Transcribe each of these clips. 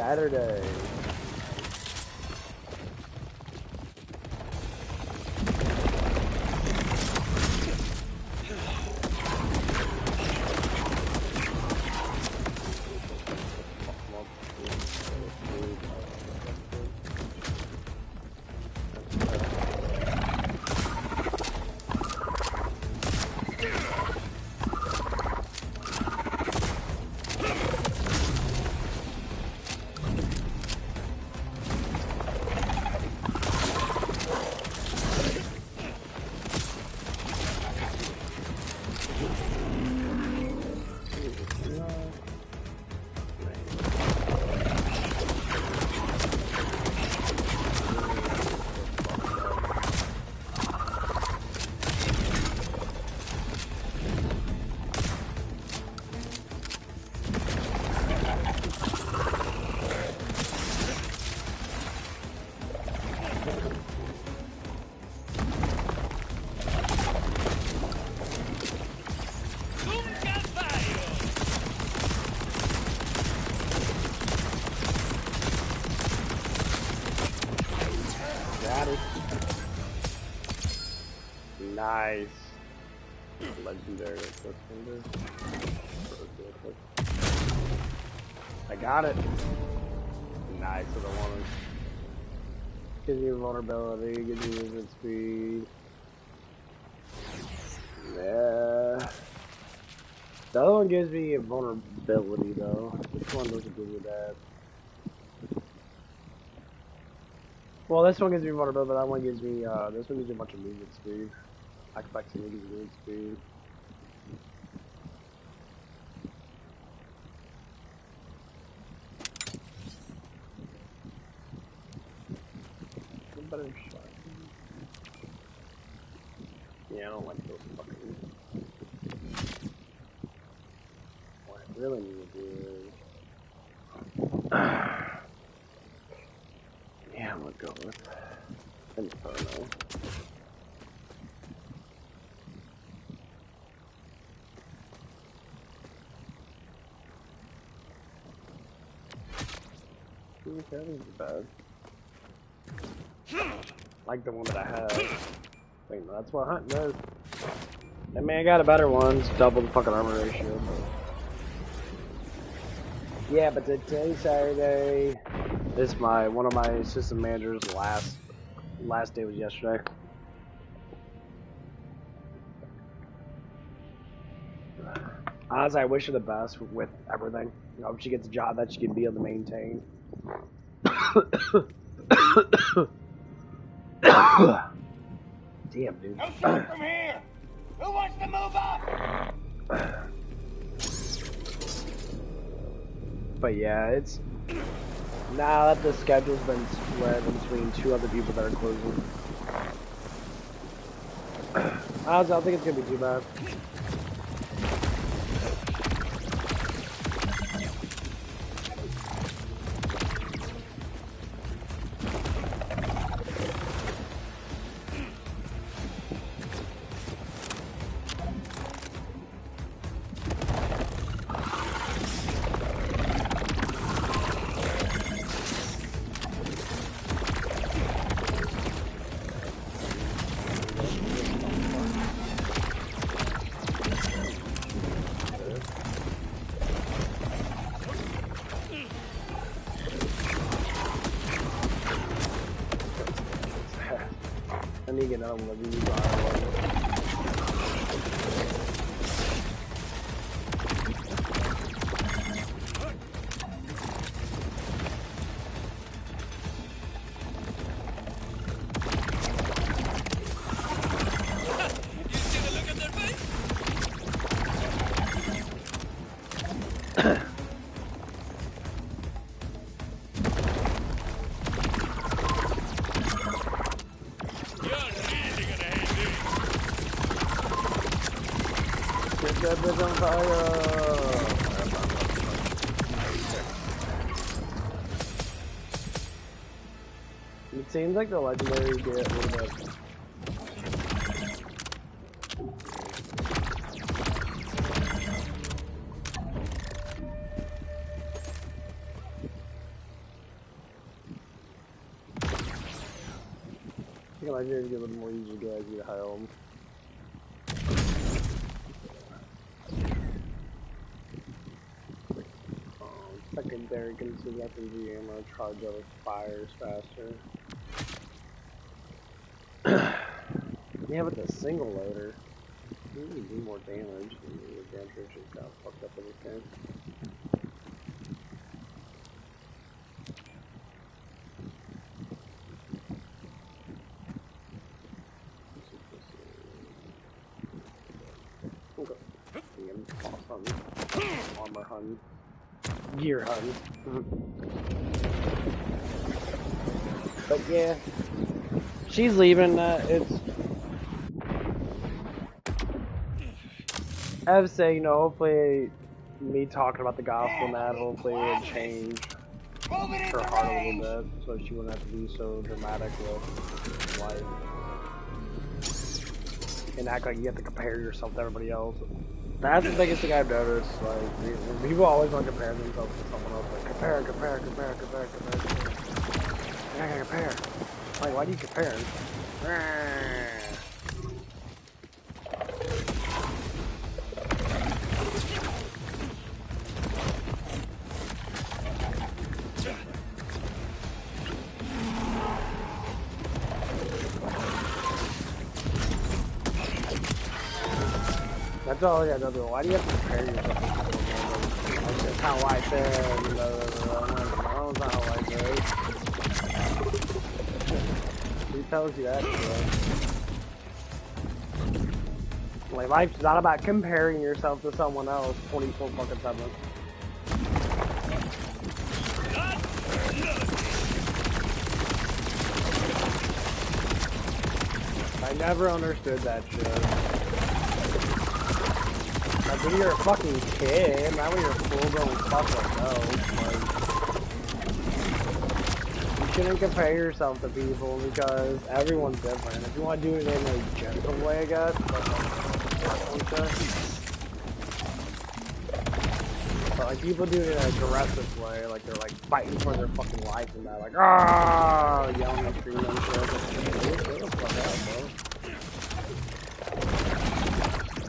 Saturday. Nice. Legendary. I got it. Nice with the one. Gives you vulnerability, gives you movement speed. Yeah. The other one gives me vulnerability though. This one doesn't give me that. Well, this one gives me vulnerability, but that one gives me, this one gives me a bunch of movement speed. I expect to give me movement speed. Better shot. Yeah, I don't like those fucking. What I really need to do is. Yeah, I'm gonna go with Inferno. That isn't bad. Like the one that I have. Wait, no, that's what hunting does. I mean, I got a better one. It's double the fucking armor ratio. But... yeah, but today's Saturday. This is one of my assistant managers' last day was yesterday. Honestly, I wish her the best with everything. You know, if she gets a job that she can be able to maintain. Damn, dude. No shoot from here! Who wants to move up? But yeah, it's... now that the schedule's been split between two other people that are closing. I don't think it's gonna be too bad. I need to get another one of these. On fire! It seems like the legendary get a little bit. think like there's a little more easy to get home. Secondary consumes FMG ammo, charge other fires faster. Yeah, but the single loader, you need to do more damage. The damage ratio got fucked up in this game. Okay. Boss hunt. Armor hunt. Gear hunt. But yeah, she's leaving. It's. I have to say, you know, hopefully, me talking about the gospel and that, hopefully, it would change her heart a little bit, so she wouldn't have to be so dramatic with life and act like you have to compare yourself to everybody else. That's the biggest thing I've noticed. Like, people always want to compare themselves to someone else. Like, compare. I gotta compare. Like, why do you compare? That's all I gotta do. Why do you have to compare yourself to someone else? That's how life is. No, it's not how life is. Who tells you that shit? Like, life's not about comparing yourself to someone else 24 fucking 7. I never understood that shit. Like, when you're a fucking kid, not when you're a full-grown fuck like, no. You shouldn't compare yourself to people because everyone's different. If you want to do it in a gentle way, I guess, but like, people do it in an aggressive way, like they're like fighting for their fucking life and that, like, ah, yelling and screaming and shit. What the fuck out,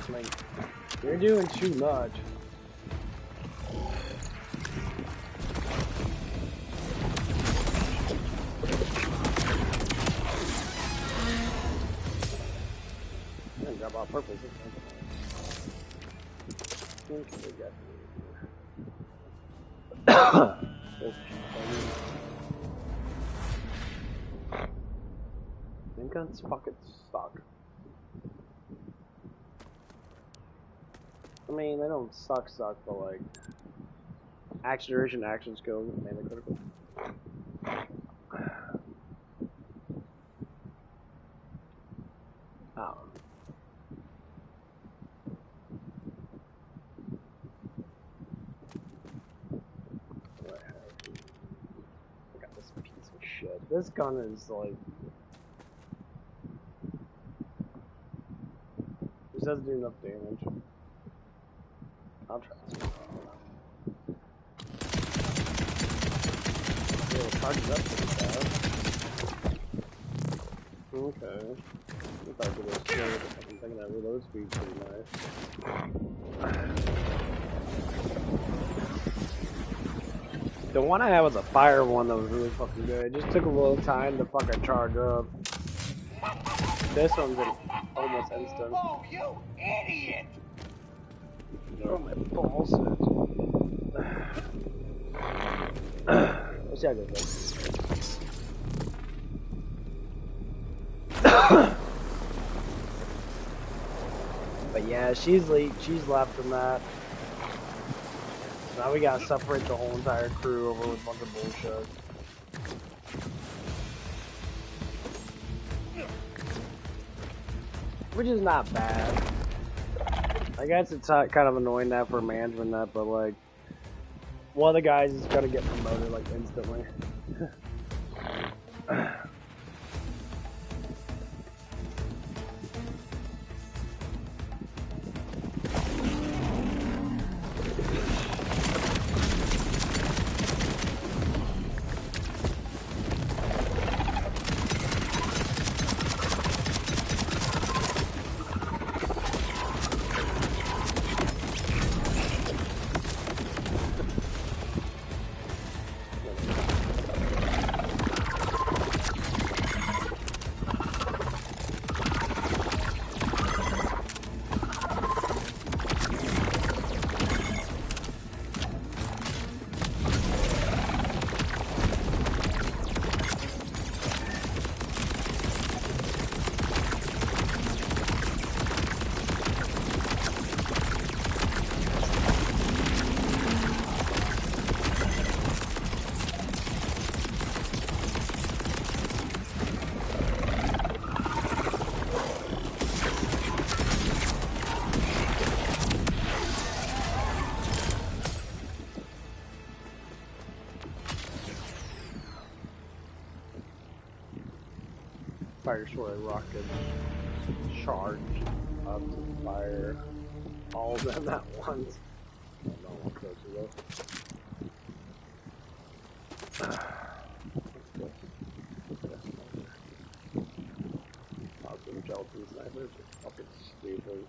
bro? Like, you're doing too much. I didn't grab on purpose. Guns fucking suck. I mean, they don't suck, but like, action duration, action skills, mainly critical. Oh. I got this piece of shit. This gun is like, this doesn't do enough damage. I'll try this one. It'll charge it up pretty fast. Okay. If I do this, I'm thinking that reload speed's pretty nice. The one I had was a fire one that was really fucking good. It just took a little time to fucking charge up. This one's almost instant. Oh, you idiot! Oh, my balls. Let's see how good this is. But yeah, she's left from that. So now we gotta separate the whole entire crew over with a bunch of bullshit. Which is not bad. I guess it's kind of annoying that for management that, but like, one of the guys is gonna get promoted like instantly. fire sword rocket charge up to fire all of them at once. I don't know what close to go. Awesome gelatin snipers are fucking stupid.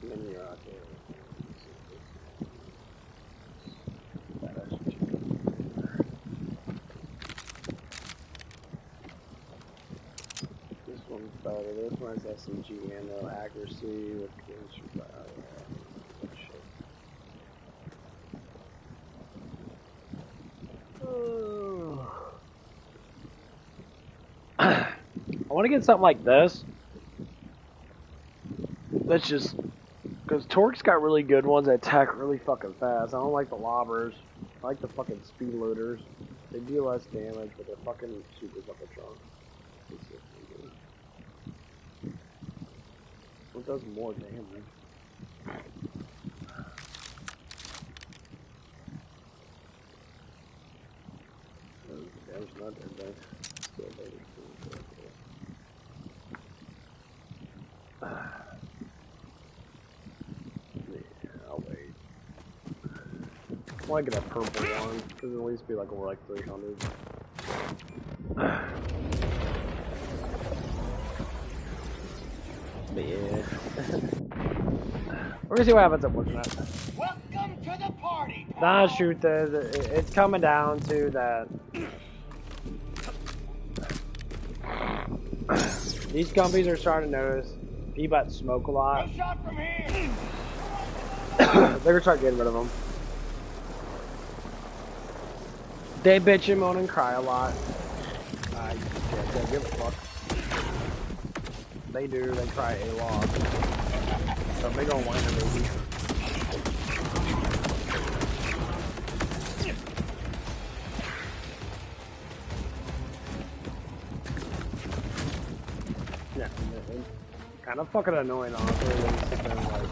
Mini rocket. This one's better. This one has SMG ammo, accuracy with chemistry. I want to get something like this. That's just because Torque's got really good ones that attack really fucking fast. I don't like the lobbers. I like the fucking speed loaders. They do less damage, but they're fucking super fucking strong. It does more damage. There's nothing there. Still better. Yeah, I'll wait. I want to get a purple one, because it'll at least be like over like 300. But yeah. We're gonna see what happens at working at. Welcome to the party. Nah, shoot, it's coming down to that. These companies are starting to notice people that smoke a lot. No shot from here. They're gonna start getting rid of them. They bitch and moan and cry a lot. I can't give a fuck. They do, they cry a lot. So they gonna whine a baby. Yeah, kind of fucking annoying, honestly. They sit there and like.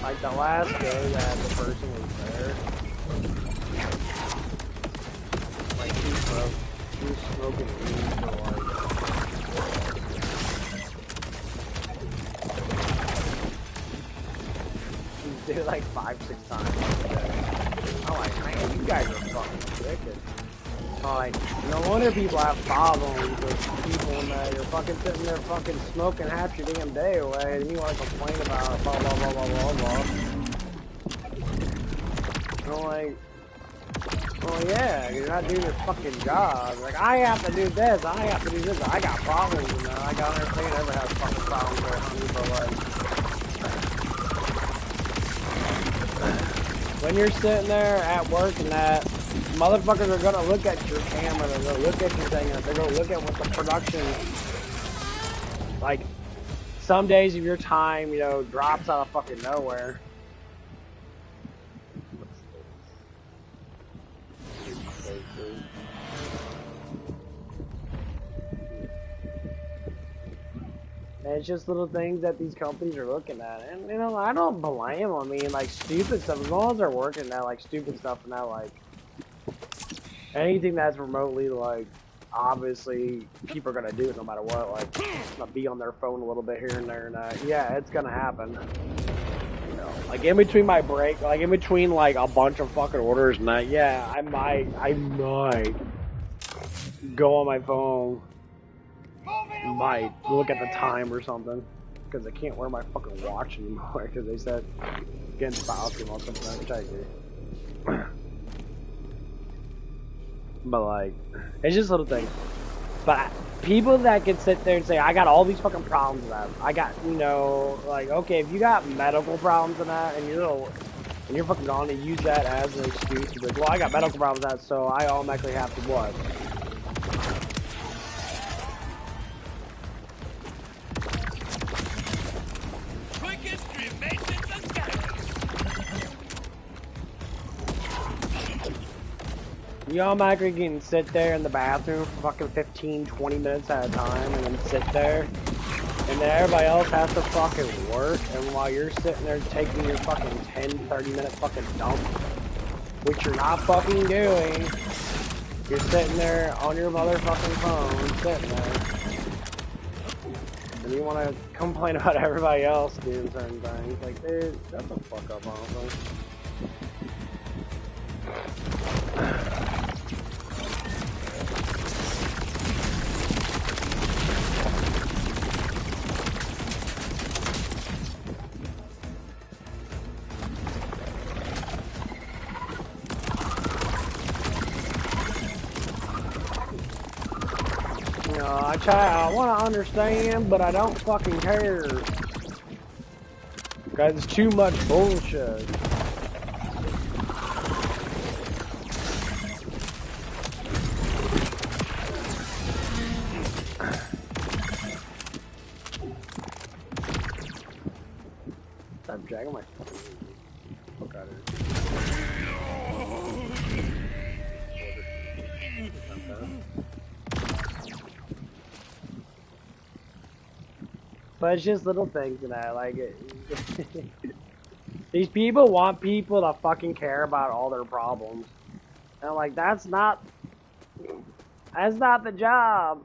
Like the last day that the person was there, like she was smoking weed for like she did it like 5-6 times a day. I'm like, man, you guys are fucking wicked. I'm like, no wonder people have problems with people in that you're fucking sitting there fucking smoking half your damn day away and you want to complain about blah blah blah blah blah blah. And I'm like, well yeah, you're not doing your fucking job. Like, I have to do this, I have to do this, I got problems, you know, I got everything, ever has fucking problems there, honey, but like, when you're sitting there at work and that, motherfuckers are gonna look at your camera, they're gonna look at your thing, they're gonna look at what the production, like, some days of your time, you know, drops out of fucking nowhere. And it's just little things that these companies are looking at, and you know, I don't blame them. I mean, like, stupid stuff, as long as they're working at, like, stupid stuff, and not, like, anything that's remotely, like, obviously, people are gonna do it no matter what, like, be on their phone a little bit here and there, and yeah, it's gonna happen. You know, like, in between my break, like, in between, like, a bunch of fucking orders and that, yeah, I might go on my phone, might look at the time or something, because I can't wear my fucking watch anymore, because they said against basketball or something, which I agree. But like, it's just little things. But people that can sit there and say, I got all these fucking problems with that. I got, you know, like, okay, if you got medical problems in that, and you're fucking gone to use that as an excuse to be like, well, I got medical problems with that, so I automatically have to what? You automatically can sit there in the bathroom for fucking 15, 20 minutes at a time and then sit there. And then everybody else has to fucking work. And while you're sitting there taking your fucking 10, 30-minute fucking dump, which you're not fucking doing, you're sitting there on your motherfucking phone, sitting there. And you want to complain about everybody else doing certain things. Like, dude, shut the fuck up, honestly. I want to understand, but I don't fucking care. Because it's too much bullshit. I'm dragging my fuck out of here. But it's just little things that I like it. These people want people to fucking care about all their problems. And I'm like, that's not the job.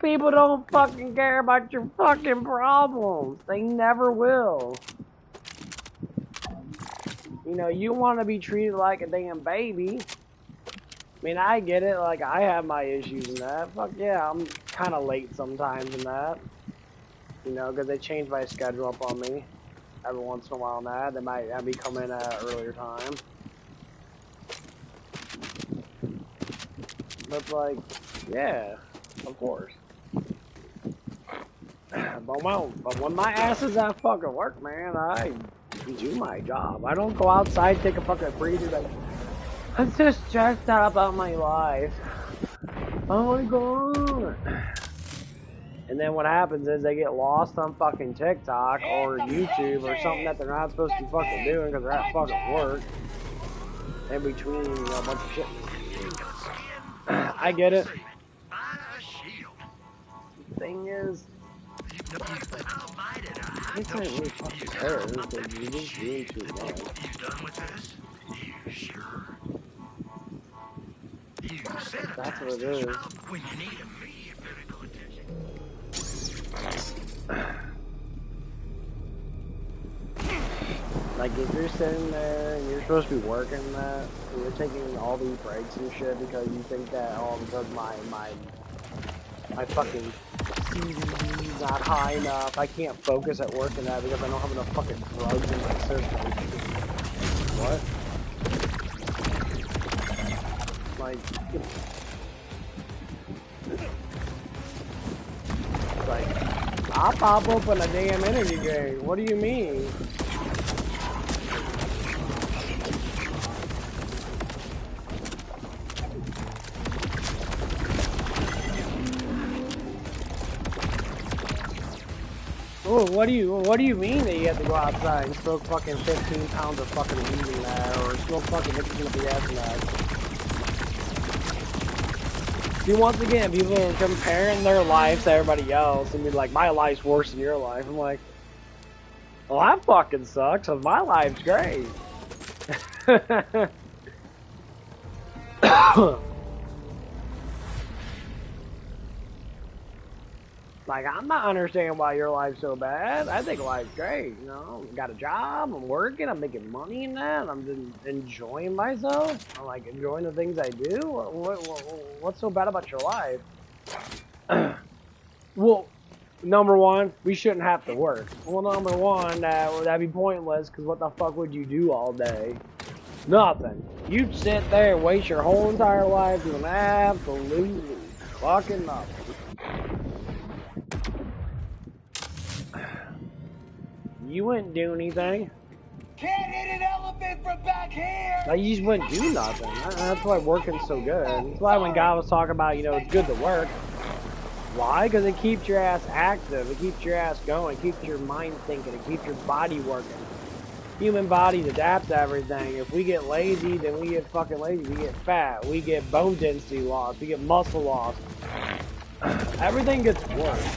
People don't fucking care about your fucking problems. They never will. You know, you want to be treated like a damn baby. I mean, I get it, like, I have my issues in that. Fuck yeah, I'm kind of late sometimes in that. You know, because they change my schedule up on me every once in a while in that. They might have me come in at an earlier time. But, like, yeah, of course. But when my ass is at fucking work, man, I do my job. I don't go outside, take a fucking breather, like, I'm just stressed out about my life. Oh my god. And then what happens is they get lost on fucking TikTok or YouTube or something that they're not supposed to be fucking doing because they're at fucking work. In between, you know, a bunch of shit. I get it. The thing is, I can't really fucking care because you're just doing too much. That's what it is. Like, if you're sitting there and you're supposed to be working that, and you're taking all these breaks and shit because you think that, oh, because my fucking CV's not high enough, I can't focus at work and that because I don't have enough fucking drugs in my system. What? Like, I'll pop open a damn energy drink. What do you mean? Oh, what do you mean that you have to go outside and smoke fucking 15 pounds of fucking weed in that, or smoke fucking nicotine up your ass in that? See, once again, people are comparing their lives to everybody else and be like, my life's worse than your life. I'm like, well, that fucking sucks, because my life's great. Like, I'm not understanding why your life's so bad. I think life's great, you know. Got a job, I'm working, I'm making money in that, I'm just enjoying myself. I'm like enjoying the things I do. What's so bad about your life? Well, number one, we shouldn't have to work. Well, number one, that'd be pointless, because what the fuck would you do all day? Nothing. You'd sit there and waste your whole entire life doing absolutely fucking nothing. You wouldn't do anything. Can't hit an elephant from back here! Like, you just wouldn't do nothing. That's why working's so good. That's why when God was talking about, you know, it's good to work. Why? Because it keeps your ass active. It keeps your ass going. It keeps your mind thinking. It keeps your body working. Human bodies adapt to everything. If we get lazy, then we get fucking lazy. We get fat. We get bone density loss. We get muscle loss. Everything gets worse.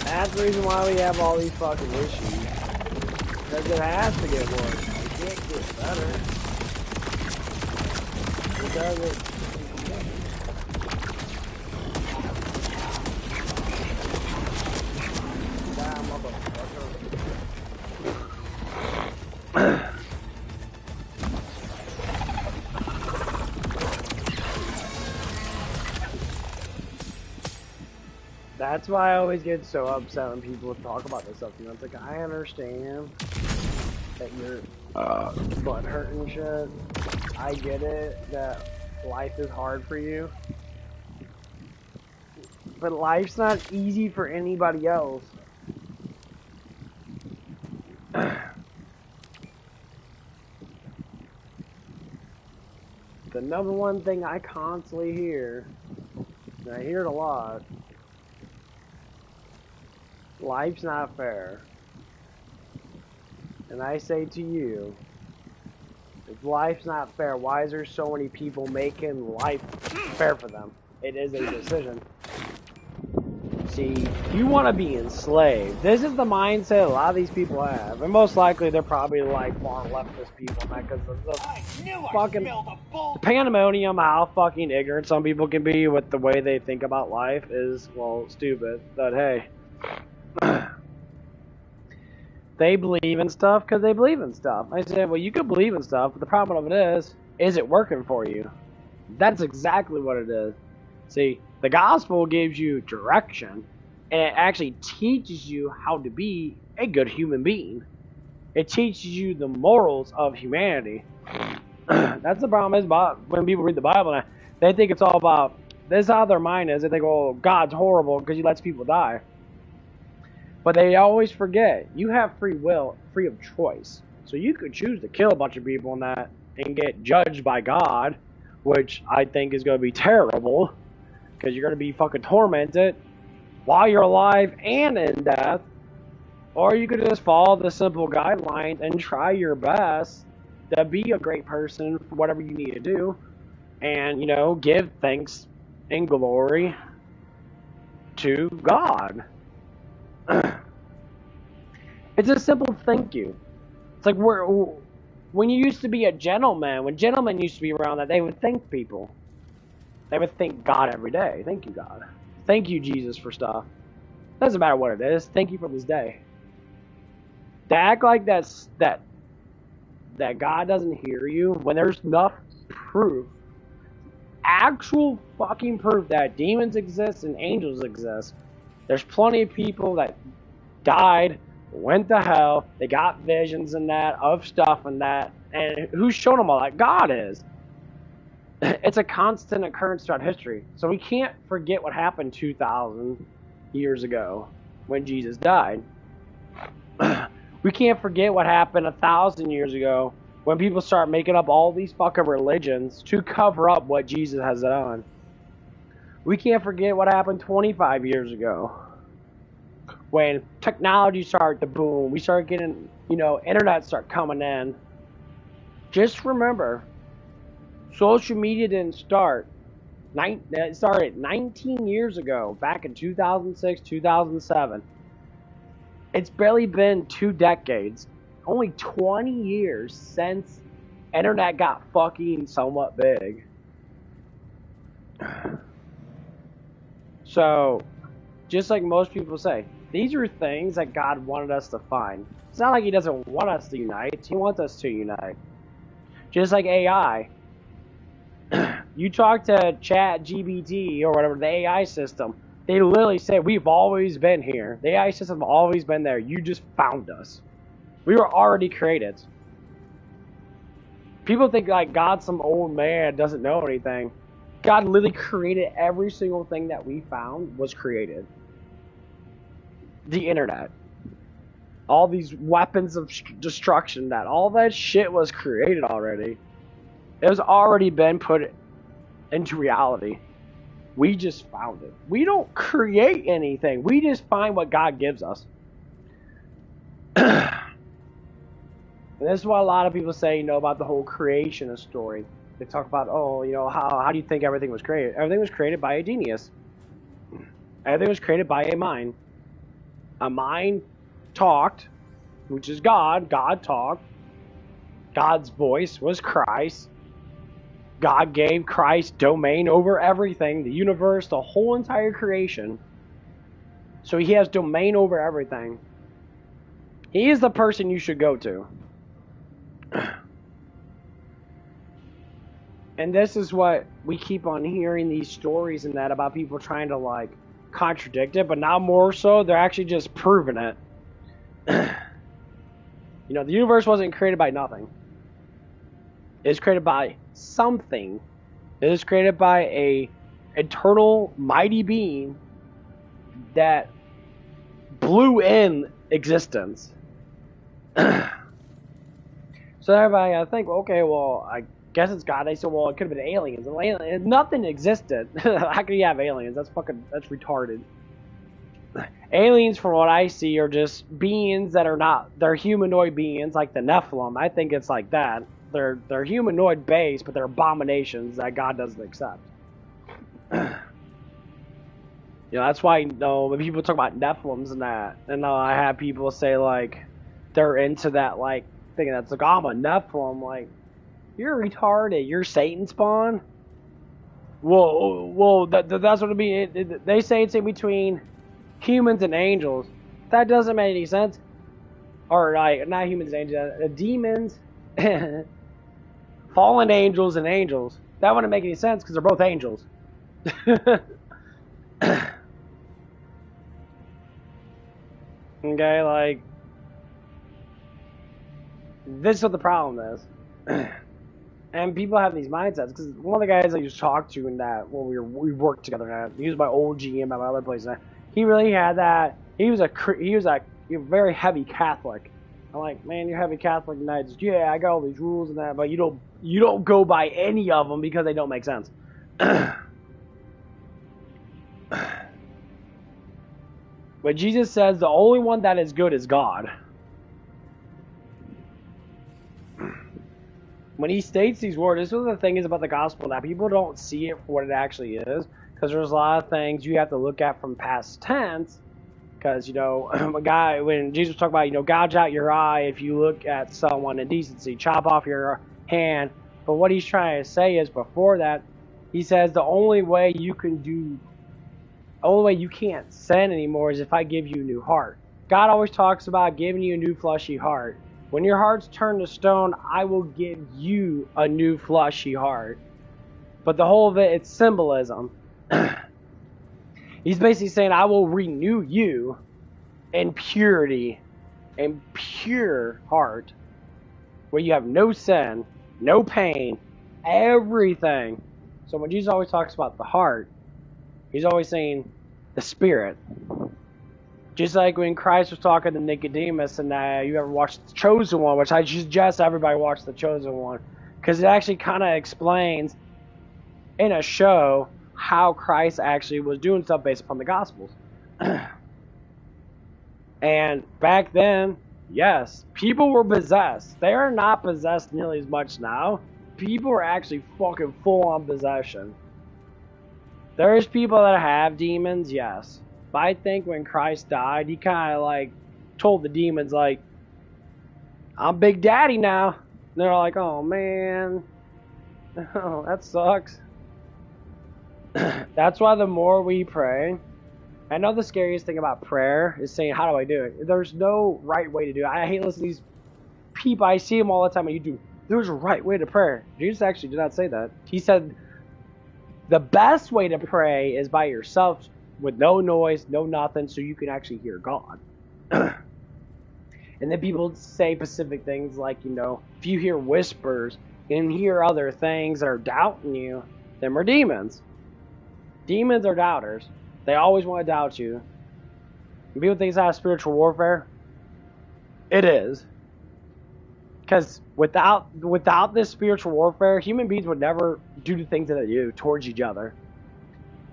That's the reason why we have all these fucking issues. Because it has to get worse. It can't get better. Because it... Damn, motherfucker. That's why I always get so upset when people talk about this stuff. You know, it's like, I understand that you're butt hurt and shit. I get it that life is hard for you. But life's not easy for anybody else. The number one thing I constantly hear, and I hear it a lot, life's not fair. And I say to you, if life's not fair, why is there so many people making life fair for them? It is a decision. See, you want to be enslaved. This is the mindset a lot of these people have. And most likely they're probably like far leftist people, man, because of the fucking the pandemonium, how fucking ignorant some people can be with the way they think about life is, well, stupid. But hey, they believe in stuff because they believe in stuff. I said, well, you could believe in stuff, but the problem of it is it working for you? That's exactly what it is. See, the gospel gives you direction, and it actually teaches you how to be a good human being. It teaches you the morals of humanity. That's the problem is when people read the Bible, they think it's all about, this is how their mind is. They think, oh, God's horrible because he lets people die. But they always forget, you have free will, free of choice. So you could choose to kill a bunch of people and get judged by God, which I think is going to be terrible, because you're going to be fucking tormented while you're alive and in death. Or you could just follow the simple guidelines and try your best to be a great person for whatever you need to do. And, you know, give thanks and glory to God. It's a simple thank you. It's like when you used to be a gentleman, when gentlemen used to be around, that they would thank people. They would thank God every day. Thank you, God. Thank you, Jesus, for stuff. Doesn't matter what it is. Thank you for this day. To act like that God doesn't hear you when there's enough proof, actual fucking proof that demons exist and angels exist. There's plenty of people that died, went to hell, they got visions and that of stuff and that, and who's shown them all that? God is. It's a constant occurrence throughout history. So we can't forget what happened 2,000 years ago when Jesus died. We can't forget what happened 1,000 years ago when people start making up all these fucking religions to cover up what Jesus has done. We can't forget what happened 25 years ago when technology started to boom. We started getting, internet start coming in. Just remember, social media didn't start. It started 19 years ago, back in 2006, 2007. It's barely been 2 decades. Only 20 years since internet got fucking somewhat big. So, just like most people say, these are things that God wanted us to find. It's not like he doesn't want us to unite. He wants us to unite. Just like AI. You talk to ChatGPT or whatever, the AI system, they literally say, we've always been here. The AI system has always been there. You just found us. We were already created. People think like God's some old man, doesn't know anything. God literally created every single thing that we found was created. the internet, all these weapons of destruction, that all that shit was created already. It has already been put into reality. We just found it. We don't create anything. We just find what God gives us. And this is what a lot of people say, you know, about the whole creation story. They talk about, oh, you know, how do you think everything was created? Everything was created by a genius. Everything was created by a mind. A mind talked, which is God. God talked. God's voice was Christ. God gave Christ domain over everything, the universe, the whole entire creation. So he has domain over everything. He is the person you should go to. And this is what we keep on hearing, these stories and that about people trying to like contradict it, but now more so they're actually just proving it. You know, the universe wasn't created by nothing. It was created by something. It was created by a eternal mighty being that blew in existence. So everybody, I think, okay, well, I guess it's God. They said, well, it could have been aliens. Nothing existed. How can you have aliens? That's retarded. Aliens, from what I see, are just beings that are not, they're humanoid beings, like the Nephilim. I think it's like that. They're humanoid based, but they're abominations that God doesn't accept. You know, that's why, you know, when people talk about Nephilims and that, and I have people say, like, they're into that, like, thinking that's like, oh, I'm a Nephilim. Like, you're retarded. You're Satan spawn. Well, that's what it means. They say it's in between humans and angels. That doesn't make any sense. Or, like, not humans and angels, demons, fallen angels and angels. That wouldn't make any sense because they're both angels. Okay, like, this is what the problem is. And people have these mindsets, because one of the guys I used to talk to in that, when we worked together, he was my old GM at my other place, and he really had that. He was a very heavy Catholic. I'm like, man, you're heavy Catholic, and I just, yeah, I got all these rules and that, but you don't go by any of them because they don't make sense. But Jesus says the only one that is good is God. When he states these words, this is the thing is about the gospel, that people don't see it for what it actually is, because there's a lot of things you have to look at from past tense, because, you know, when Jesus was talking about, you know, gouge out your eye if you look at someone in decency, chop off your hand, but what he's trying to say is, before that, he says the only way you can't sin anymore is if I give you a new heart. God always talks about giving you a new fleshy heart. When your heart's turned to stone, I will give you a new fleshy heart. But the whole of it, it's symbolism. He's basically saying, I will renew you in purity, and pure heart, where you have no sin, no pain, everything. So when Jesus always talks about the heart, he's always saying the spirit. Just like when Christ was talking to Nicodemus, and you ever watched The Chosen One, which I suggest everybody watch The Chosen One, because it actually kind of explains in a show how Christ actually was doing stuff based upon the Gospels. And back then, yes, people were possessed. They are not possessed nearly as much now. People are actually fucking full on possession. There's people that have demons, yes. But I think when Christ died, he kind of like told the demons, like, I'm Big Daddy now. And they're like, oh man, oh, that sucks. That's why the more we pray, I know the scariest thing about prayer is saying, how do I do it? There's no right way to do it. I hate listening to these people. I see them all the time on YouTube. There's a right way to pray. Jesus actually did not say that. He said the best way to pray is by yourself, with no noise, no nothing, so you can actually hear God. And then people say specific things like, you know, if you hear whispers and hear other things that are doubting you, them are demons. Demons are doubters. They always want to doubt you. People think it's not spiritual warfare. It is. Because without this spiritual warfare, human beings would never do the things that they do towards each other.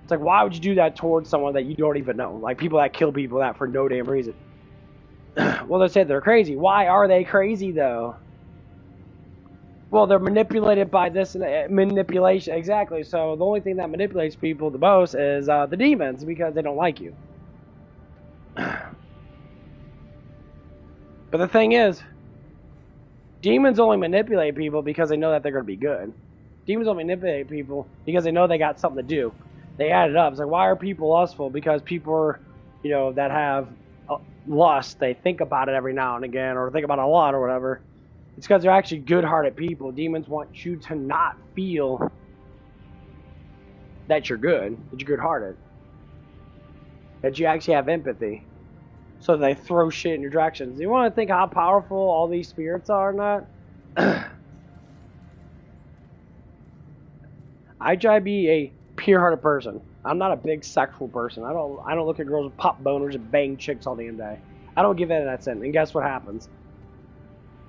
It's like, why would you do that towards someone that you don't even know? Like people that kill people that for no damn reason. Well, they said they're crazy. Why are they crazy though? Well, they're manipulated by this manipulation. Exactly. So the only thing that manipulates people the most is the demons, because they don't like you. But the thing is, demons only manipulate people because they know that they're going to be good. Demons only manipulate people because they know they got something to do. They add it up. It's like, why are people lustful? Because people are, that have lust, they think about it every now and again, or think about it a lot or whatever. It's because they're actually good-hearted people. Demons want you to not feel that you're good, that you're good-hearted, that you actually have empathy. So they throw shit in your directions. You want to think how powerful all these spirits are or not? I try to be a pure-hearted person. I'm not a big sexual person. I don't look at girls with pop boners and bang chicks all damn day. I don't give in to that sin. And guess what happens?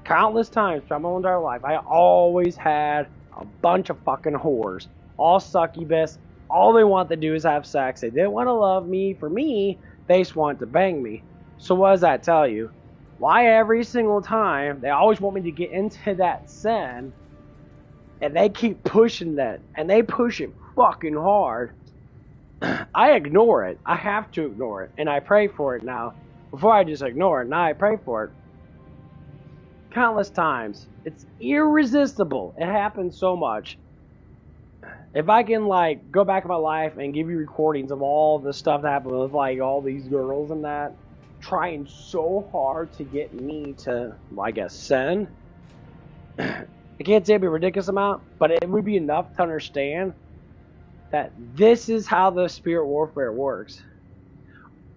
Countless times throughout my entire life, I always had a bunch of fucking whores. All succubus. All they want to do is have sex. They didn't want to love me. For me, they just want to bang me. So what does that tell you? Why every single time they always want me to get into that sin, and they keep pushing that, and they push it fucking hard. I ignore it. I have to ignore it, and I pray for it now. Before I just ignore it, now I pray for it. Countless times. It's irresistible. It happens so much. If I can, go back in my life and give you recordings of all the stuff that happened with, all these girls and that, trying so hard to get me to, sin. I can't say it'd be a ridiculous amount, but it would be enough to understand that this is how the spirit warfare works.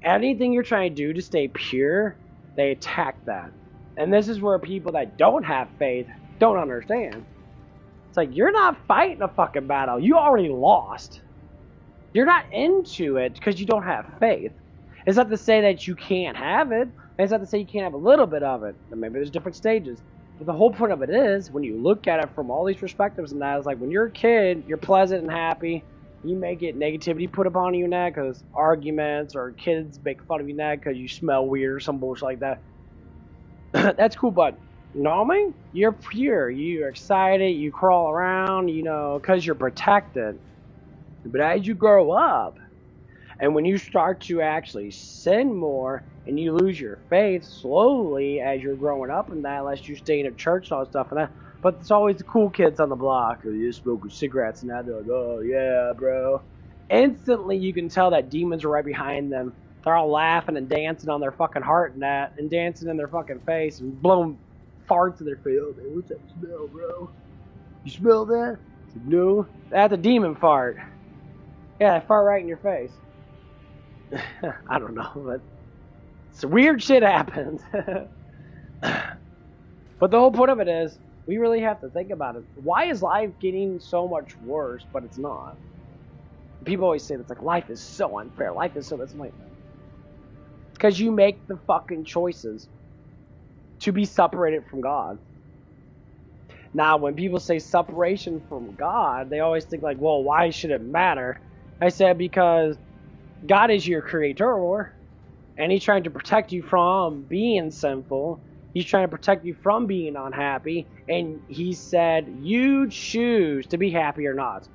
Anything you're trying to do to stay pure, they attack that. And this is where people that don't have faith don't understand. It's like, you're not fighting a fucking battle. You already lost. You're not into it because you don't have faith. It's not to say that you can't have it. It's not to say you can't have a little bit of it. And maybe there's different stages. But the whole point of it is, when you look at it from all these perspectives and that, is like, when you're a kid, you're pleasant and happy. You may get negativity put upon you now because arguments, or kids make fun of you now because you smell weird or some bullshit like that. That's cool, but normally, you're pure. You're excited. You crawl around, because you're protected. But as you grow up, and when you start to actually sin more, and you lose your faith slowly as you're growing up in that, unless you stay in a church and all that stuff and that. But it's always the cool kids on the block, or you're smoking cigarettes and that. They're like, oh yeah, bro. Instantly, you can tell that demons are right behind them. They're all laughing and dancing on their fucking heart and that, and dancing in their fucking face and blowing farts in their face. Oh, man, what's that smell, bro? You smell that? No. That's a demon fart. Yeah, they fart right in your face. I don't know, but some weird shit happens. But the whole point of it is, we really have to think about it. Why is life getting so much worse, but it's not? People always say, it's like, life is so unfair. Life is so, that's like, it's because you make the fucking choices to be separated from God. Now, when people say separation from God, they always think like, well, why should it matter? I said, because God is your creator, and he's trying to protect you from being sinful. He's trying to protect you from being unhappy, and he said, you choose to be happy or not.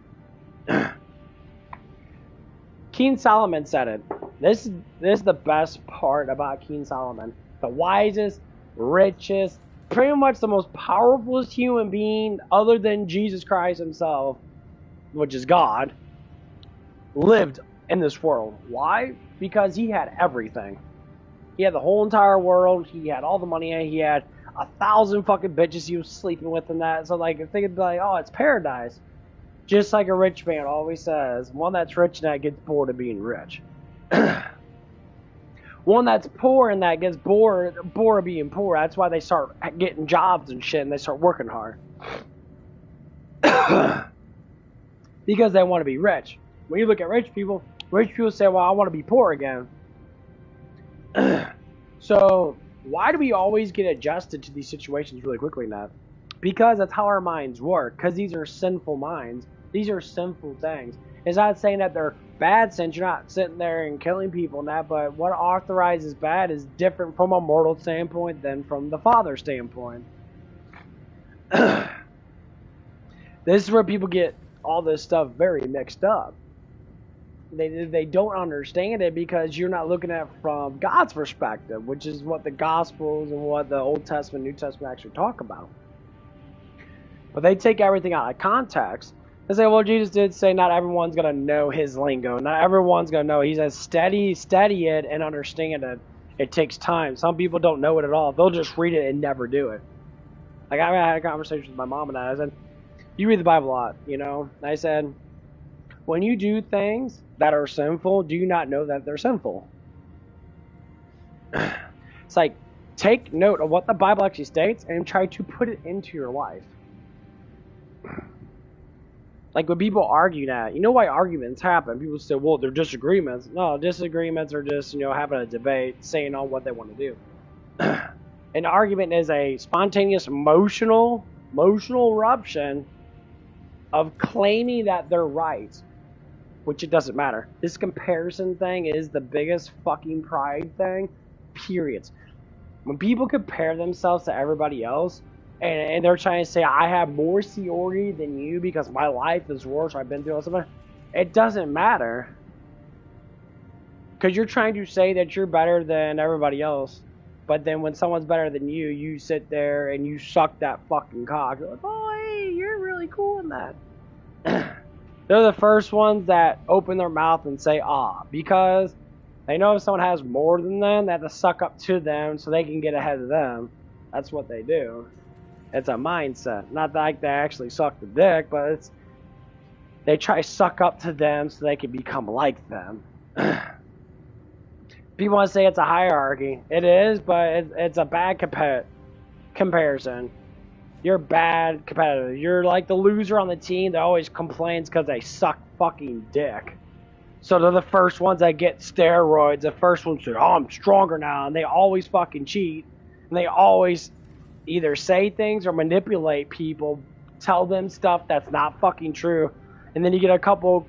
King Solomon said it. This is the best part about King Solomon. The wisest, richest, pretty much the most powerful human being other than Jesus Christ himself, which is God, lived in this world. Why? Because he had everything. He had the whole entire world. He had all the money. He had 1,000 fucking bitches he was sleeping with and that. So, like, if they could be like, oh, it's paradise. Just like a rich man always says, one that's rich and that gets bored of being rich. One that's poor and that gets bored of being poor. That's why they start getting jobs and shit and they start working hard. Because they want to be rich. When you look at rich people say, well, I want to be poor again. So why do we always get adjusted to these situations really quickly now? Because that's how our minds work. Because these are sinful minds. These are sinful things. It's not saying that they're bad sins. You're not sitting there and killing people and that. But what authorizes bad is different from a mortal standpoint than from the Father standpoint. This is where people get all this stuff very mixed up. They don't understand it because you're not looking at it from God's perspective, which is what the Gospels and what the Old Testament, New Testament actually talk about. But they take everything out of context. They say, well, Jesus did say not everyone's going to know his lingo. Not everyone's going to know. He says study it and understand it. It takes time. Some people don't know it at all. They'll just read it and never do it. Like I had a conversation with my mom and I said, you read the Bible a lot, you know? And I said, when you do things that are sinful, do you not know that they're sinful? It's like, take note of what the Bible actually states and try to put it into your life. Like when people argue that, you know why arguments happen? People say, well, they're disagreements. No, disagreements are just, you know, having a debate, saying on what they want to do. An argument is a spontaneous emotional eruption of claiming that they're right, which it doesn't matter. This comparison thing is the biggest fucking pride thing, period. When people compare themselves to everybody else, and they're trying to say, I have more seniority than you because my life is worse, I've been through something, it doesn't matter. Because you're trying to say that you're better than everybody else, but then when someone's better than you, you sit there and you suck that fucking cock. You're like, oh, hey, you're really cool in that. They're the first ones that open their mouth and say, because they know if someone has more than them, they have to suck up to them so they can get ahead of them. That's what they do. It's a mindset. Not like they actually suck the dick, but they try to suck up to them so they can become like them. People want to say it's a hierarchy. It is, but it's a bad comparison. You're a bad competitor. You're like the loser on the team that always complains because they suck fucking dick. So they're the first ones that get steroids. The first ones say, oh, I'm stronger now. And they always fucking cheat. And they always either say things or manipulate people, tell them stuff that's not fucking true. And then you get a couple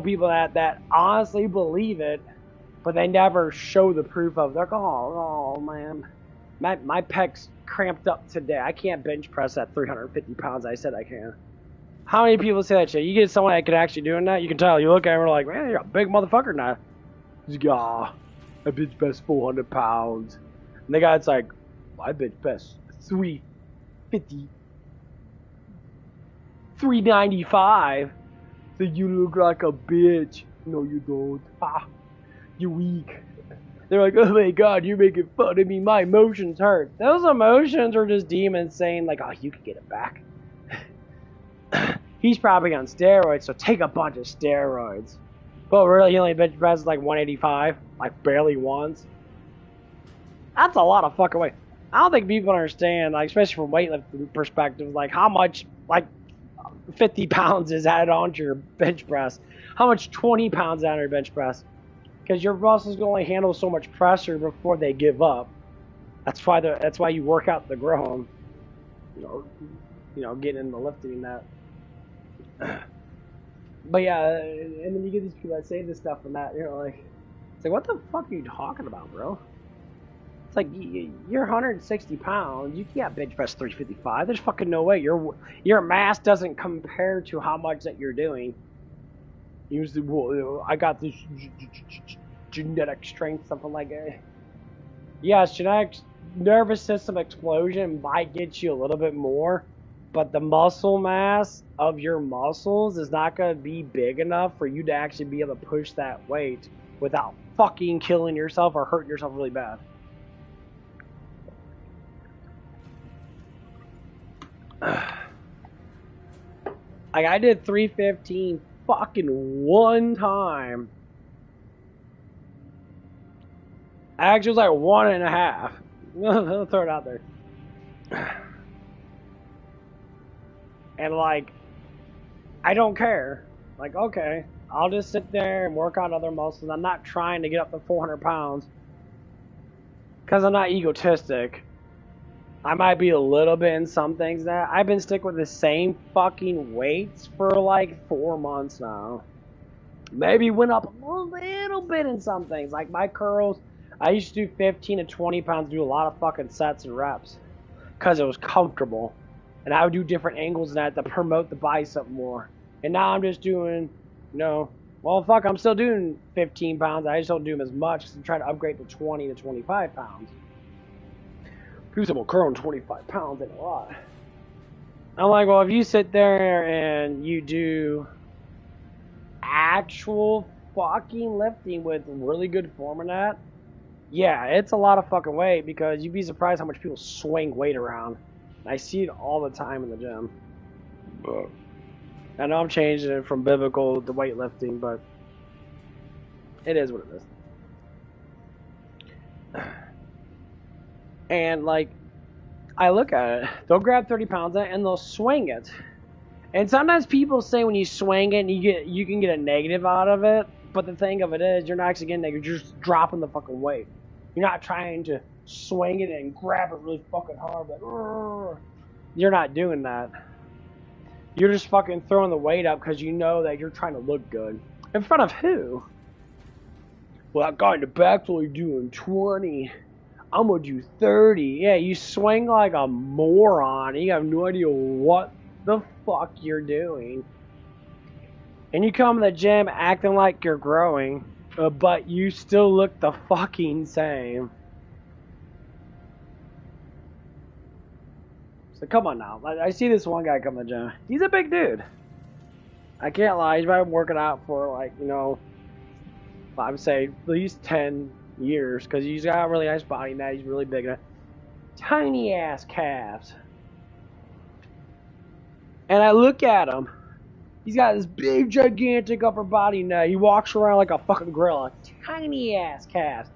people that honestly believe it, but they never show the proof of it. They're like, oh man, my pecs cramped up today. I can't bench press at 350 pounds. I said I can. How many people say that shit? You get someone that can actually do that, you can tell. You look at him and like, man, you're a big motherfucker now. He's like, I bench press 400 pounds. And the guy's like, I bench press 350, 395. So you look like a bitch. No, you don't. You're weak. They're like, oh my god, you're making fun of me. My emotions hurt. Those emotions are just demons saying like, oh, you can get it back. He's probably on steroids, so take a bunch of steroids. But really, he only bench presses like 185, like barely once. That's a lot of fucking weight. I don't think people understand, like, especially from weightlifting perspective, like how much, like, 50 pounds is added onto your bench press. How much 20 pounds is added on your bench press? Because your muscles can only handle so much pressure before they give up. That's why you work out to grow them. You know, getting into lifting and that. But yeah, and then you get these people that say this stuff and that, like, it's like, what the fuck are you talking about, bro? It's like, you're 160 pounds, you can't bench press 355. There's fucking no way. Your mass doesn't compare to how much that you're doing. Usually, well, I got this genetic strength, something like that. Yes, genetic nervous system explosion might get you a little bit more, but the muscle mass of your muscles is not going to be big enough for you to actually be able to push that weight without fucking killing yourself or hurting yourself really bad. Like, I did 315 fucking one time. Actually, it was like 1.5. I'll throw it out there. And like, I don't care. Like, okay, I'll just sit there and work on other muscles. I'm not trying to get up to 400 pounds. Because I'm not egotistic. I might be a little bit in some things that I've been sticking with the same fucking weights for like 4 months now. Maybe went up a little bit in some things. Like my curls, I used to do 15 to 20 pounds, do a lot of fucking sets and reps. Because it was comfortable. And I would do different angles in that to promote the bicep more. And now I'm just doing, well, fuck, I'm still doing 15 pounds. I just don't do them as much because I'm trying to upgrade to 20 to 25 pounds. Crucible curling 25 pounds ain't a lot. I'm like, well, if you sit there and you do actual fucking lifting with really good form in that, yeah, it's a lot of fucking weight because you'd be surprised how much people swing weight around. I see it all the time in the gym. I know I'm changing it from biblical to weightlifting, but it is what it is. And like, I look at it, they'll grab 30 pounds and they'll swing it. And sometimes people say when you swing it, you can get a negative out of it. But the thing of it is, you're not actually getting negative. You're just dropping the fucking weight. You're not trying to swing it and grab it really fucking hard. But you're not doing that. You're just fucking throwing the weight up because you know that you're trying to look good. In front of who? Well, that guy in the back's only doing 20. I'm gonna do 30. Yeah, you swing like a moron. You have no idea what the fuck you're doing. And you come to the gym acting like you're growing, but you still look the fucking same. So come on now. I see this one guy come to the gym. He's a big dude. I can't lie. He's been working out for like, I would say at least 10 years because he's got a really nice body now. He's really big. Tiny ass calves. And I look at him. He's got this big, gigantic upper body now. He walks around like a fucking gorilla. Tiny ass calves.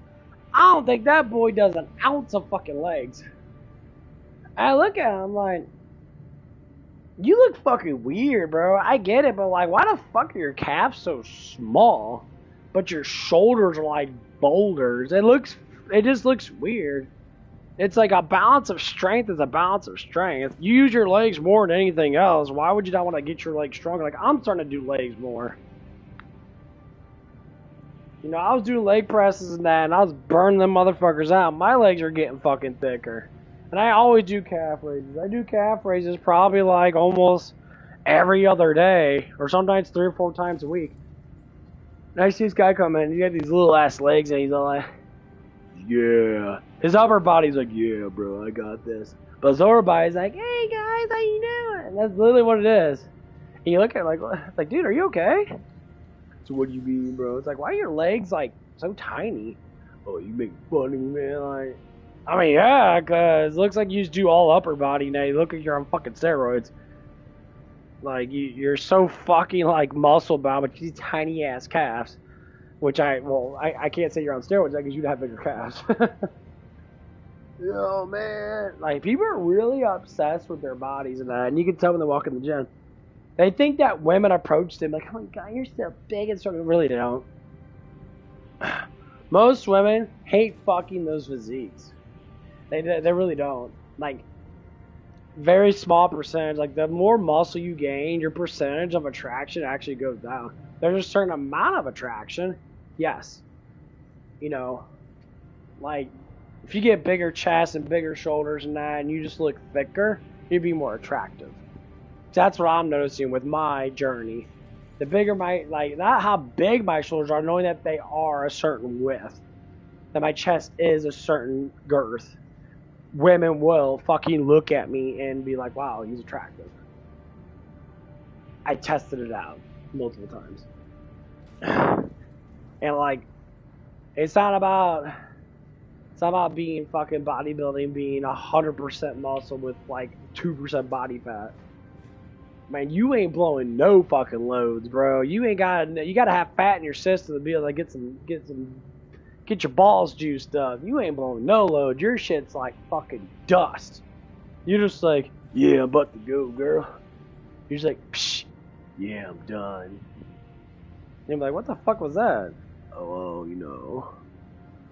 I don't think that boy does an ounce of fucking legs. I look at him like, you look fucking weird, bro. I get it, but like, why the fuck are your calves so small? But your shoulders are like boulders. It just looks weird. It's like a balance of strength is a balance of strength. You use your legs more than anything else. Why would you not want to get your legs stronger? Like, I'm starting to do legs more. I was doing leg presses and that, and I was burning them motherfuckers out. My legs are getting fucking thicker. And I always do calf raises. I do calf raises probably like almost every other day, or sometimes 3 or 4 times a week. And I see this guy come in, he got these little ass legs, and he's all like, yeah. His upper body's like, yeah, bro, I got this. But his lower body's like, hey guys, how you doing? And that's literally what it is. And you look at it like, dude, are you okay? So what do you mean, bro? It's like, why are your legs like so tiny? Oh, you make fun of me, man. Like, I mean, yeah, cause it looks like you just do all upper body now. You look like you're on fucking steroids. Like you're so fucking like muscle bound, but you see tiny ass calves. Which I can't say you're on steroids because you'd have bigger calves. Oh man, like people are really obsessed with their bodies and that, and you can tell when they walk in the gym. They think that women approach them like, "Oh my god, you're so big and strong." Really, they don't. Most women hate fucking those physiques. They really don't. Like, very small percentage. Like, the more muscle you gain, your percentage of attraction actually goes down. There's a certain amount of attraction, yes. Like, if you get bigger chest and bigger shoulders and that, and you just look thicker, you'd be more attractive. That's what I'm noticing with my journey. The bigger not how big my shoulders are, knowing that they are a certain width. That my chest is a certain girth. Women will fucking look at me and be like, wow, he's attractive. I tested it out multiple times. And like, it's not about being fucking bodybuilding, being 100% muscle with like 2% body fat. Man, you ain't blowing no fucking loads, bro. You gotta have fat in your system to be able to get your balls juiced up. You ain't blowing no load. Your shit's like fucking dust. You're just like, yeah, I'm about to go, girl. You're just like, psh, yeah, I'm done. And you're like, what the fuck was that? Oh,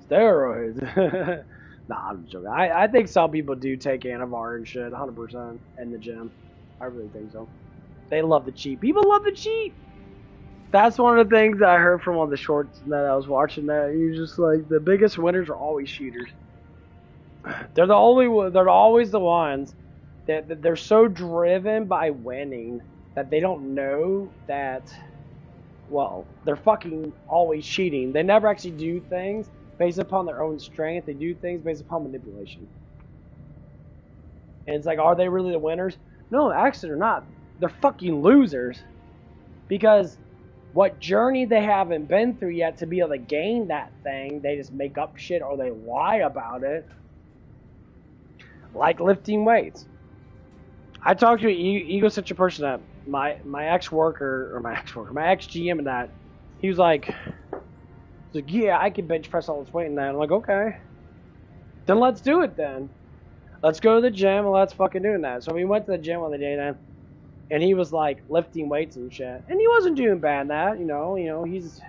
steroids. Nah, I'm joking. I think some people do take Anavar and shit, 100% in the gym. I really think so. They love the cheat. People love the cheat. That's one of the things that I heard from one of the shorts that I was watching. That you're just like the biggest winners are always cheaters. They're always the ones that they're so driven by winning that they don't know that. Well, they're fucking always cheating. They never actually do things based upon their own strength. They do things based upon manipulation. And it's like, are they really the winners? No, actually they're not. They're fucking losers. Because what journey they haven't been through yet to be able to gain that thing, they just make up shit or they lie about it. Like lifting weights. I talked to an egocentric person that my ex-worker, my ex-GM and that, he was like, yeah, I can bench press all this weight and that. I'm like, okay. Then let's do it then. Let's go to the gym and let's fucking do that. So we went to the gym on the day then, and he was like lifting weights and shit. And he wasn't doing bad in that, he's,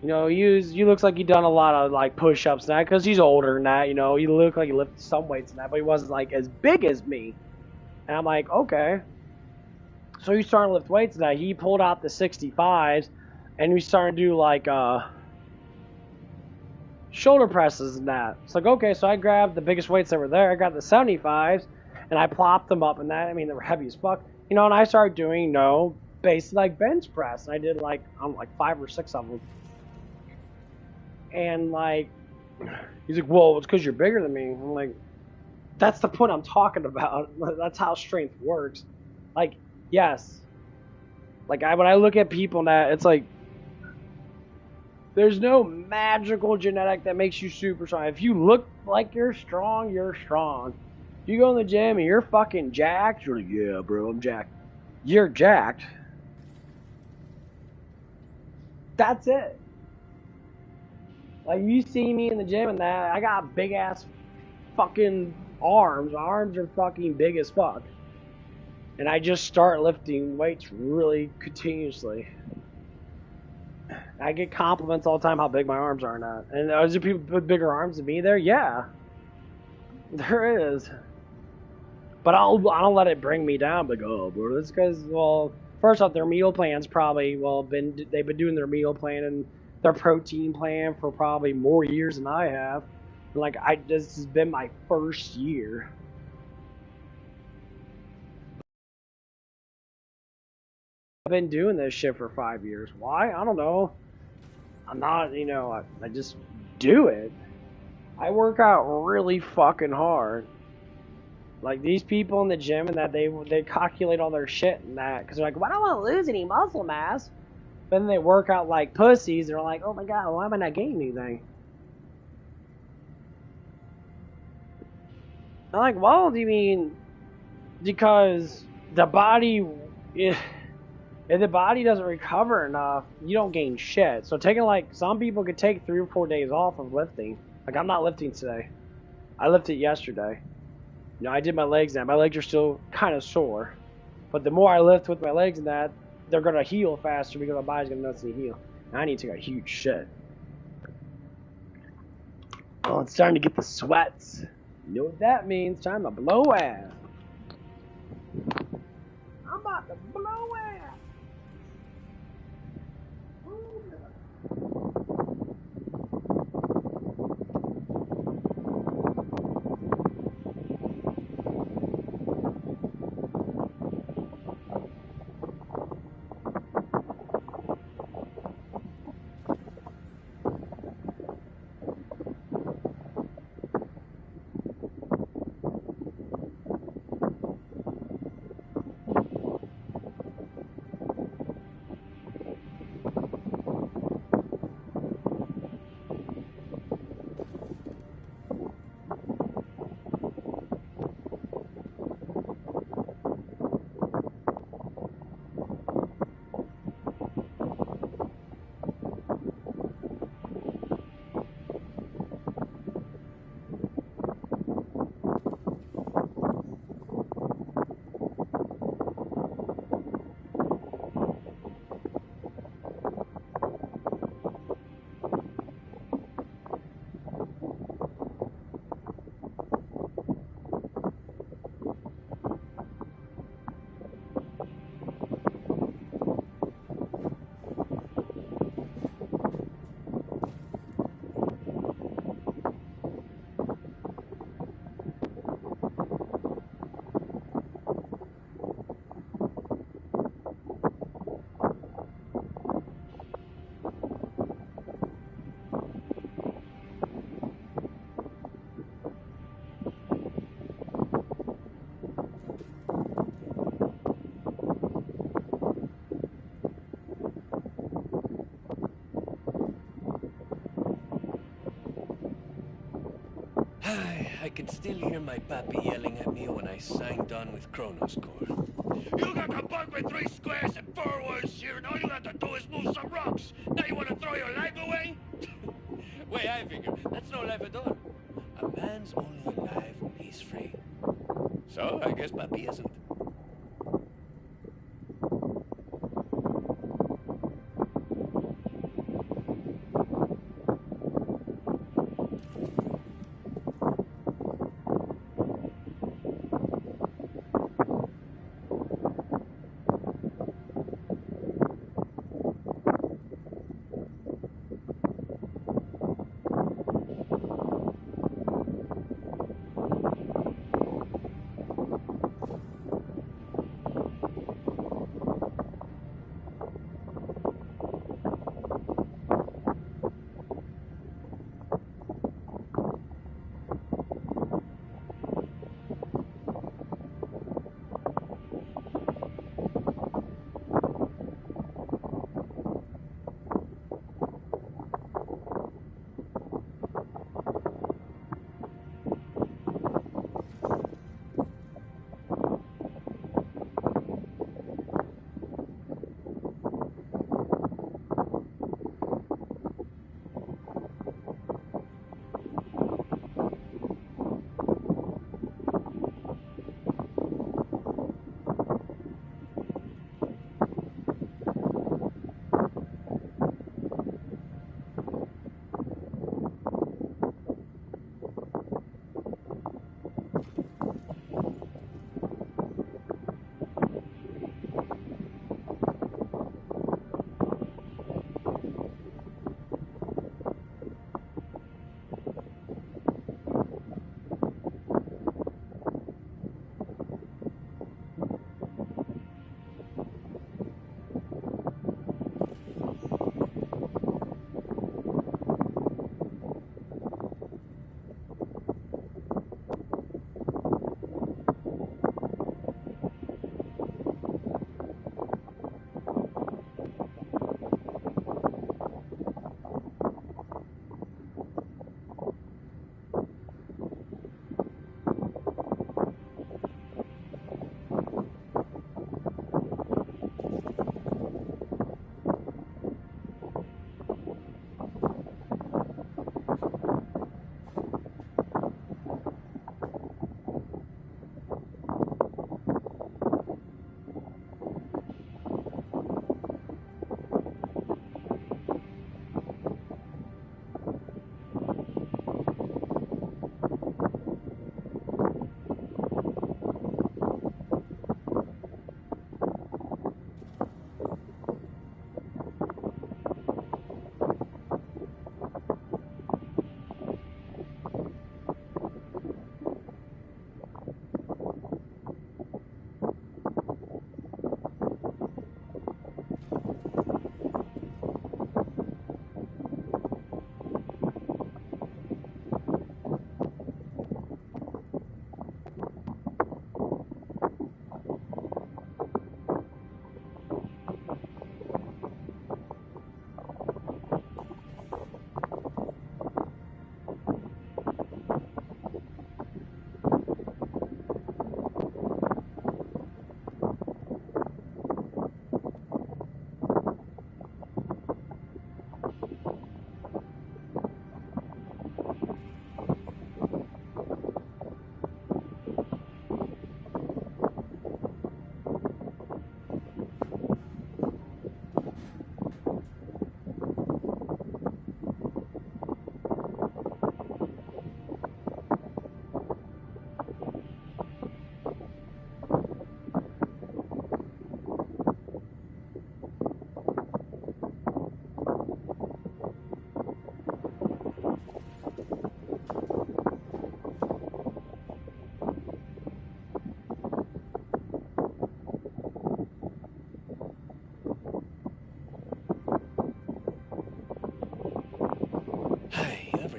he looks like he done a lot of like push-ups and that, because he's older than that, he looked like he lifted some weights and that, but he wasn't like as big as me. And I'm like, okay. So he started to lift weights and that. He pulled out the 65s, and we started to do like shoulder presses and that. It's like, okay, so I grabbed the biggest weights that were there. I got the 75s, and I plopped them up and that. I mean, they were heavy as fuck. And I started doing, basic like bench press. And I did like 5 or 6 of them. And like, he's like, well, it's because you're bigger than me. I'm like, that's the point I'm talking about. That's how strength works. Like, yes. Like, when I look at people that, it's like, there's no magical genetic that makes you super strong. If you look like you're strong, you're strong. If you go in the gym and you're fucking jacked, you're like, yeah, bro, I'm jacked. You're jacked. That's it. Like, you see me in the gym and that, I got big ass fucking arms. My arms are fucking big as fuck. And I just start lifting weights really continuously. I get compliments all the time how big my arms are now. And are there people with bigger arms than me there? Yeah. There is. But I don't let it bring me down. Like, oh, bro, that's because, well, first off, their meal plans probably, they've been doing their meal plan and their protein plan for probably more years than I have. Like, this has been my first year. I've been doing this shit for 5 years. Why? I don't know. I'm not, I just do it. I work out really fucking hard. Like, these people in the gym and that, they calculate all their shit and that, because they're like, well, I don't want to lose any muscle mass. But then they work out like pussies, and they're like, oh my god, why am I not gaining anything? I'm like, well, do you mean because the body, if the body doesn't recover enough, you don't gain shit. So taking, like, some people could take 3 or 4 days off of lifting. Like, I'm not lifting today. I lifted yesterday. I did my legs now. My legs are still kind of sore. But the more I lift with my legs and that, they're going to heal faster because my body's going to notice me heal. And I need to take a huge shit. Oh, it's starting to get the sweats. You know what that means? Time to blow ass. I'm about to blow ass. can still hear my pappy yelling at me when I signed on with Kronos Corps. You got to bunk with 3 squares and 4 walls here, and all you have to do is move some rocks. Now you want to throw your life away? Way I figure, that's no life at all. A man's only alive when he's free. So I guess pappy isn't.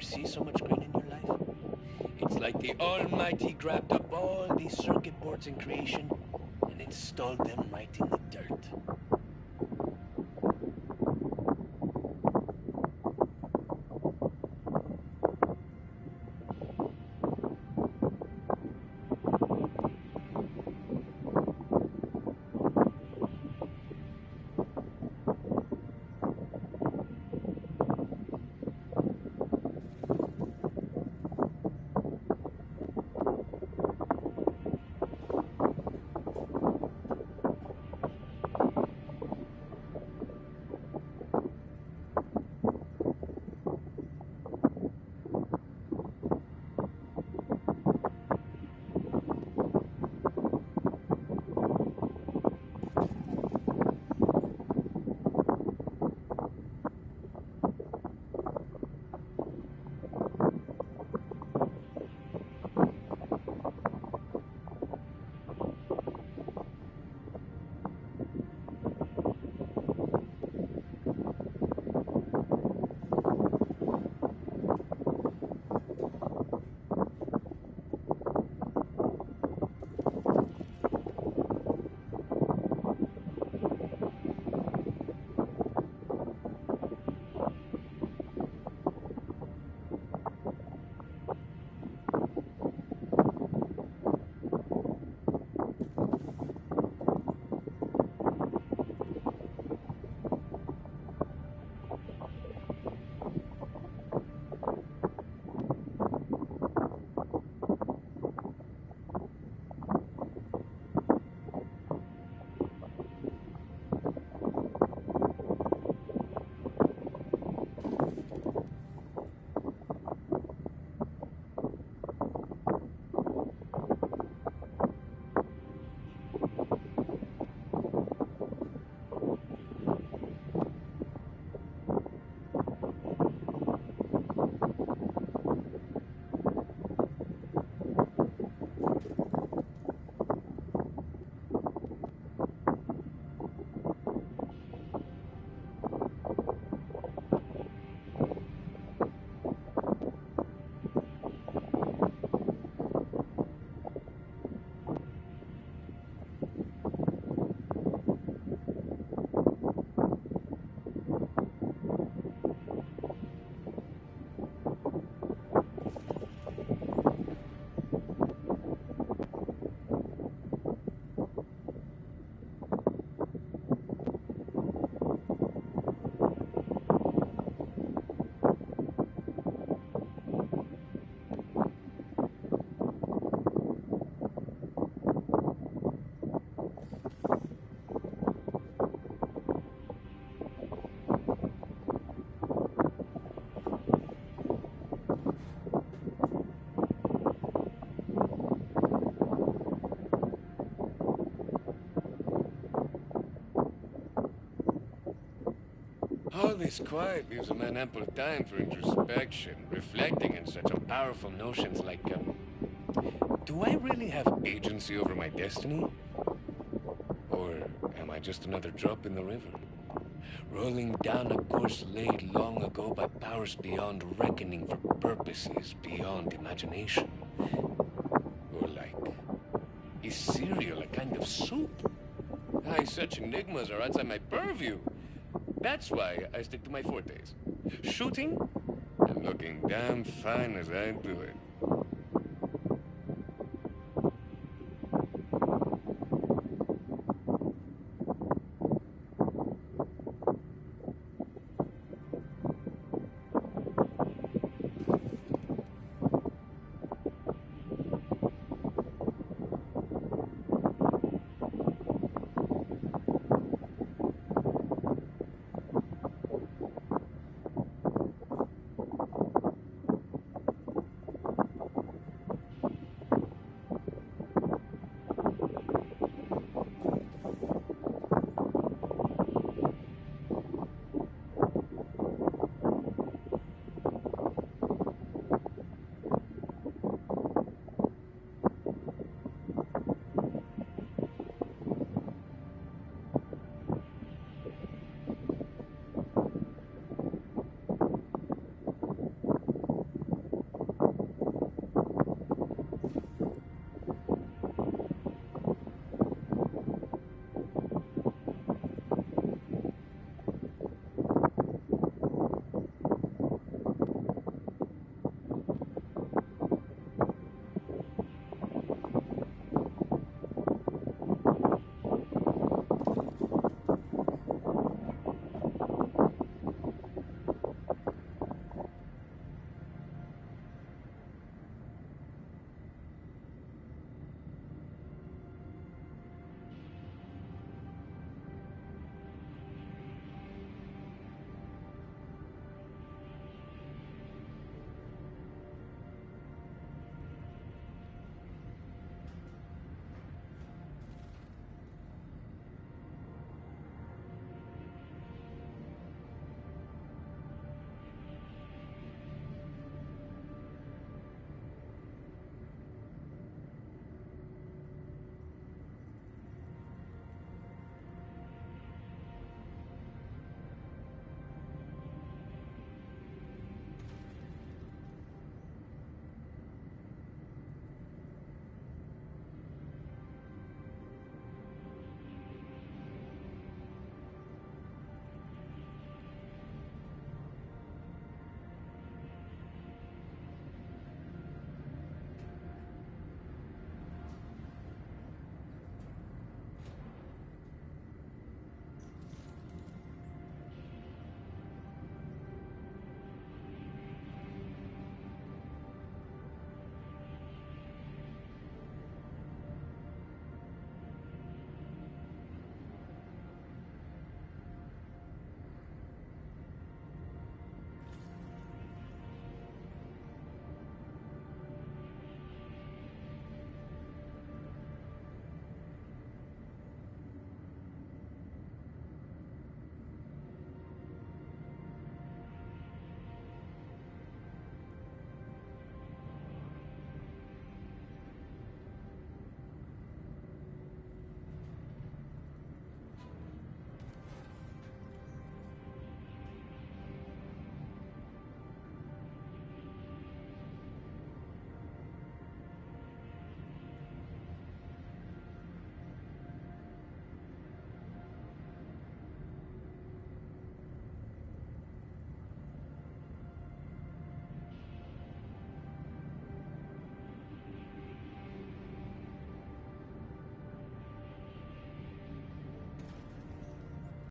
See so much green in your life? It's like the Almighty grabbed up all these circuit boards in creation and installed them right in the dirt. All this quiet leaves a man ample time for introspection, reflecting in such powerful notions like, do I really have agency over my destiny? Or am I just another drop in the river? Rolling down a course laid long ago by powers beyond reckoning for purposes beyond imagination. Or like, is cereal a kind of soup? Aye, such enigmas are outside my purview. That's why I stick to my fortes. Shooting and looking damn fine as I do it.